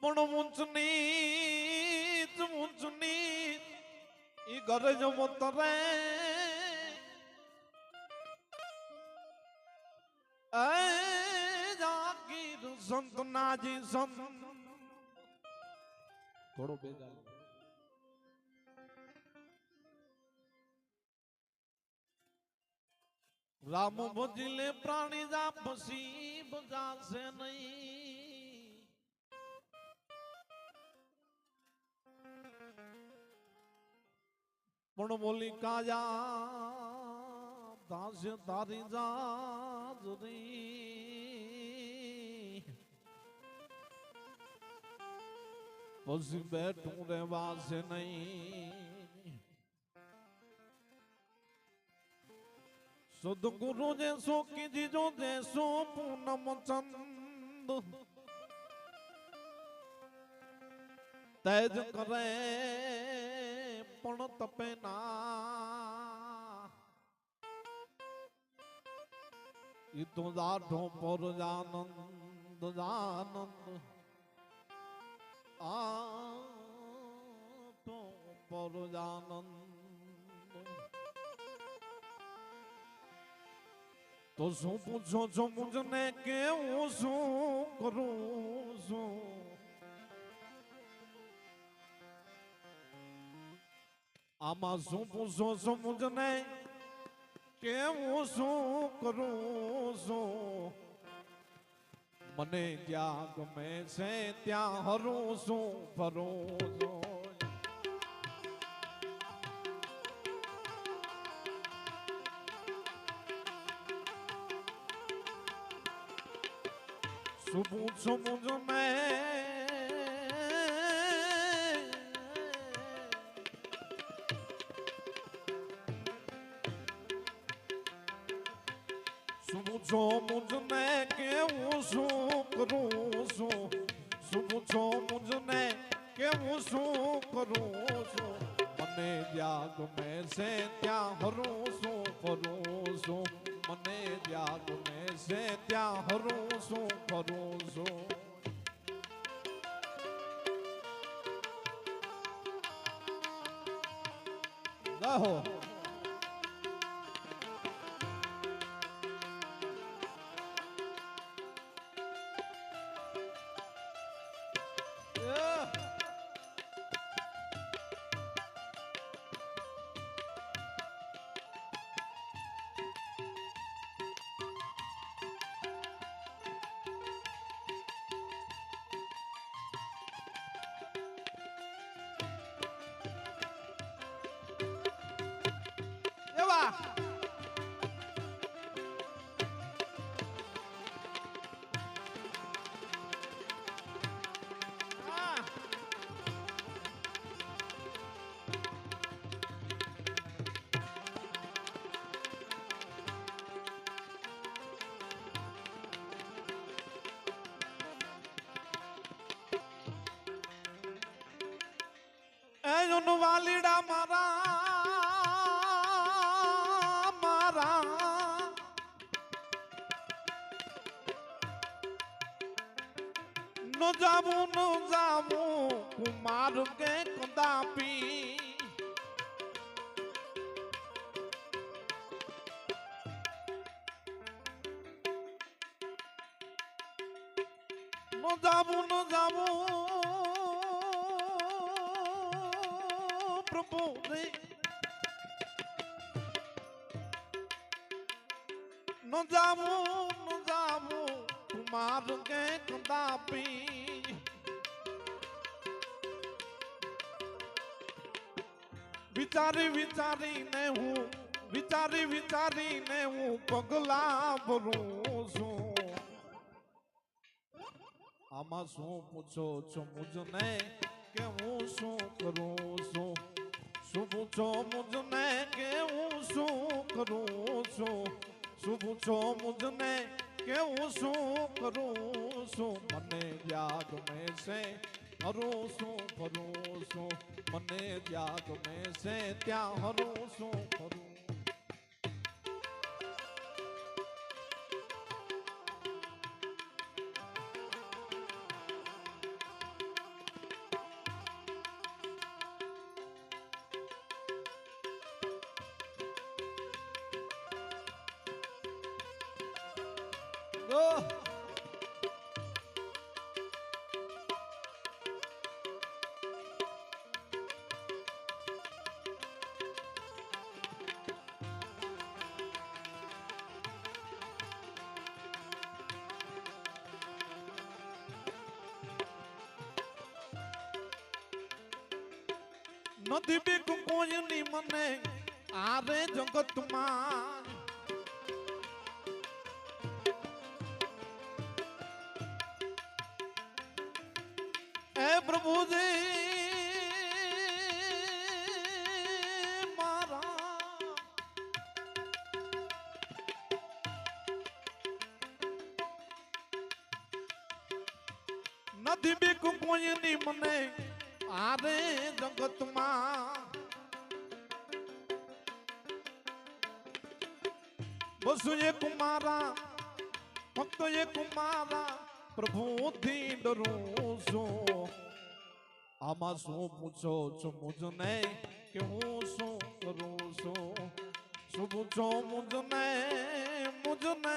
પણ ઊંચની ઈ ઘરે જમો તરે જાગીર સંત નાજી સંત થોડો બેજા રામ ભજીલે પ્રાણી જા પછી બજાશે નહીં પણ બોલી કાયા દાસે તારી જાજરી પછી બેઠું રહેવાશે નહીં સદગુરુ જે સો કીધી જો દેશો પૂનમ ચંદ તેજ કરે પણ તપે ના ઈ તો દાઢો પર આનંદ આનંદ આ તો પર આનંદ તો શું પૂછો છો મુજને કેવું શું કરું છું આમાં શું પૂછો છો મુજને કેવું શું કરું છું મને જ્યાં ગમે છે ત્યાં હરું છું ફરું છું શું પૂછો મુજને પૂછો મુજને કેવું શું કરું છું શું પૂછો મુજને કેવું શું કરું છું મને જ્યાં ગમે છે ત્યાં હરું છું ફરું છું મને જ્યાં ગમે છે ત્યાં હરું છું ફરું છું રહો વાલીડા મારા મારા ન જાવું કુમાર કે કદાપી ન જાવું પ્રભુ ન જાવું કુમાર કે કદાપી વિચારીને હું પગલા ભરું છું આમાં શું પૂછો છો મુજને કે હું શું કરું છું શું પૂછો મુજને કે હું શું કરું છું શું પૂછો મુજને કે હું શું કરું છું મને જ્યાં ગમે છે હરું શું ફરું છું મને જ્યાં ગમે છે ત્યાં હરું શું ફરું ઓહ નથી બીક કોઈની મને આરે જગતમાં એ પ્રભુજી મારા નથી બીક કોઈની મને આરે જગતમાં બસ એક મારા ફક્ત એક મારા પ્રભુથી ડરું છું આમાં શું પૂછો છો મુજને કે હું શું કરું છું શું પૂછો મુજને મુજને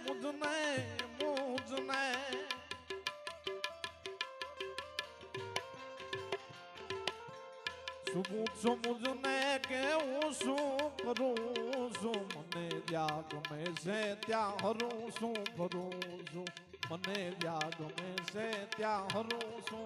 મુજને મુજને શું પૂછો મુજને કે હું શું કરું છું મને જ્યાં ગમે છે ત્યાં હરું શું કરું છું મને જ્યાં ગમે છે ત્યાં હરું શું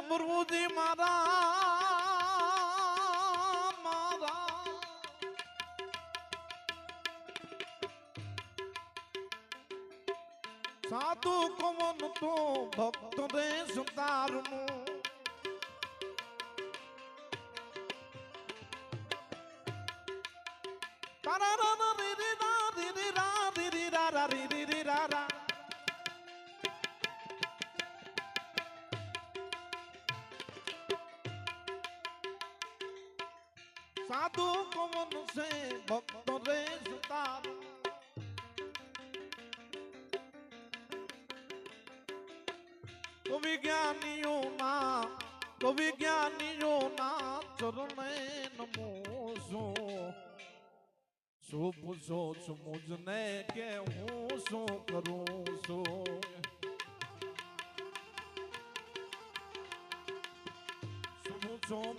પ્રભુજી મારા મારા સાધુ કવન તો ભક્ત રે સુતારનું તારા રા રી રી રા રી રી રા રી રી રા રા રી રી રી રા રા साधु कवन से भक्त रे सुतार तो विज्ञानियों ना चरणे नमो सो पूछो छु मुझने के हूँ सो करूँ सो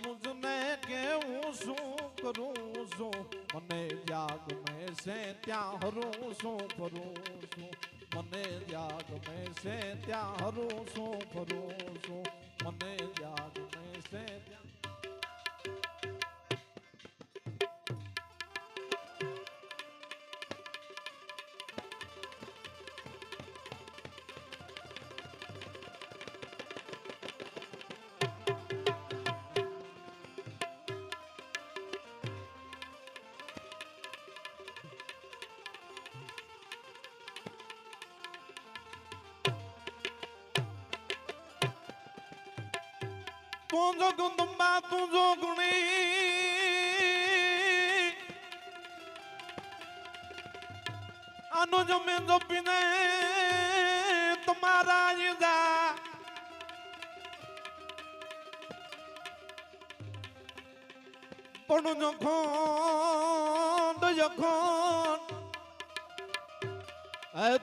मुझने के हूँ सो करूँ सो मने जाग में से त्या हरू सो करूँ सो मने जाग में से त्या हरू सो करूँ सो मने जाग में से तुझो गुंदुम्बा तुझो गुणी अनुज में जो पिने तुम्हारा युदा पढ़ू जो खोन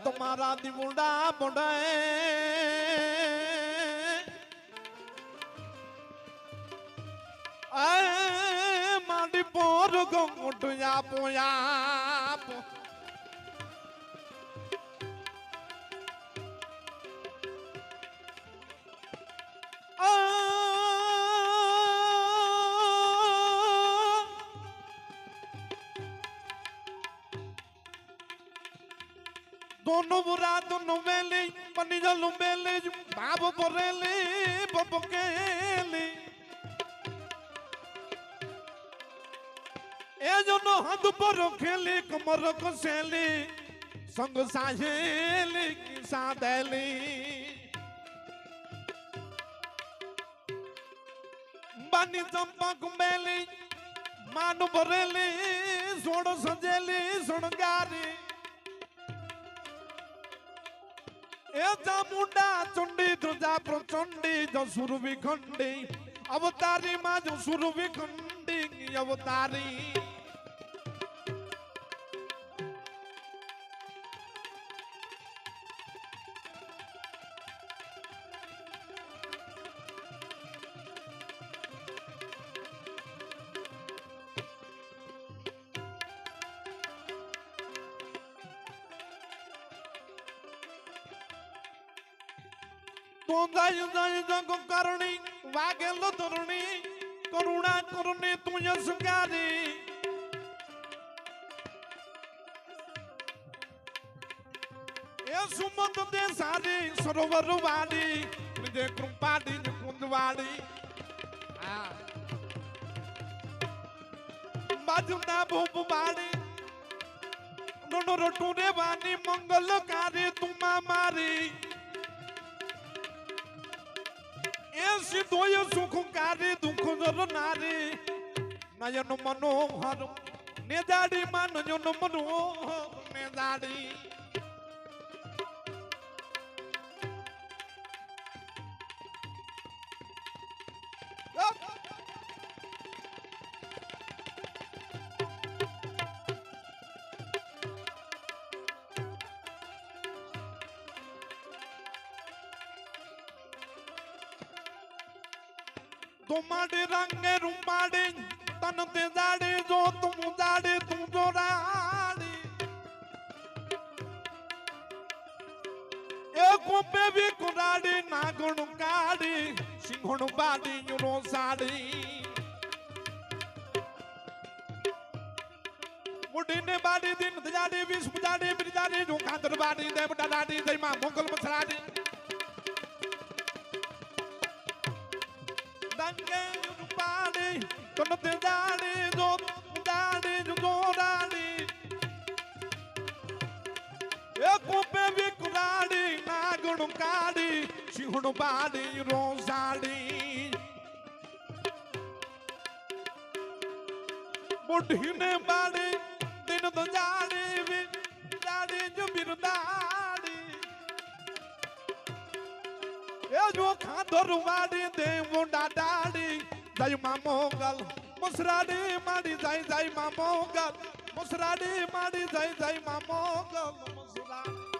तुम्हारा दिमुंडा बुढ़ाए मांडी पोर गो मुठया पोया दोनों बुरा दोनों मेले पनी जलू मेले बाब बरेले बबकेले ए जनो हाथ पर खेले कमर कसेले संग साहेली की सादेली बानी चंपा कुंबेली मान बरेली सोड़ सजेली सुणगारी ए चामुंडा चंडी तुझा प्रचंडी जो सुरभि खंडी अवतारी मां जो सुरभि खंडी अवतारी तोंदाई दाई जग करणी वागेल तरुणी करुणा करुणी तुझ सुकारी ए सुमत दे सारी सरोवर वाली मुझे कृपाड़ी कुंदवाड़ी बाजुना भूप बाड़ी नोनो रटूरे वानी मंगलकारी तुमा मारी ऐसी दोय सुखकारी दुख जर नारी नयन मनोहर नेदाड़ी मान नयन मनोहर नेदाड़ी तुम्हारे रंगे रूपाड़ी तन ते जाड़ी जो तुम जाड़ी तुम जो राड़ी एक पे भी कुराड़ी नागुण काड़ी सिंहण बाड़ी यूरो साड़ी मुड़ी ने बाड़ी दिन जाड़ी विश्व जाड़ी बिरजाड़ी जो खातर बाड़ी देवता डाड़ी जय मां मंगल मसराड़ी दंगे पाड़ी कनते दाड़ी जो दाड़ी एक पे भी कुराड़ी नागुण काड़ी सिंहण बाड़ी रोसाड़ी बुढ़ी ने बाड़ी दिन तो जाड़ी जो बिरदाड़ी ये जो खादर वाड़ी दे मुंडा डाड़ी जय मामोगल मुसराड़ी माड़ी जय मामोगल मुसराड़ी माड़ी जय मामोगल मुसराड़ी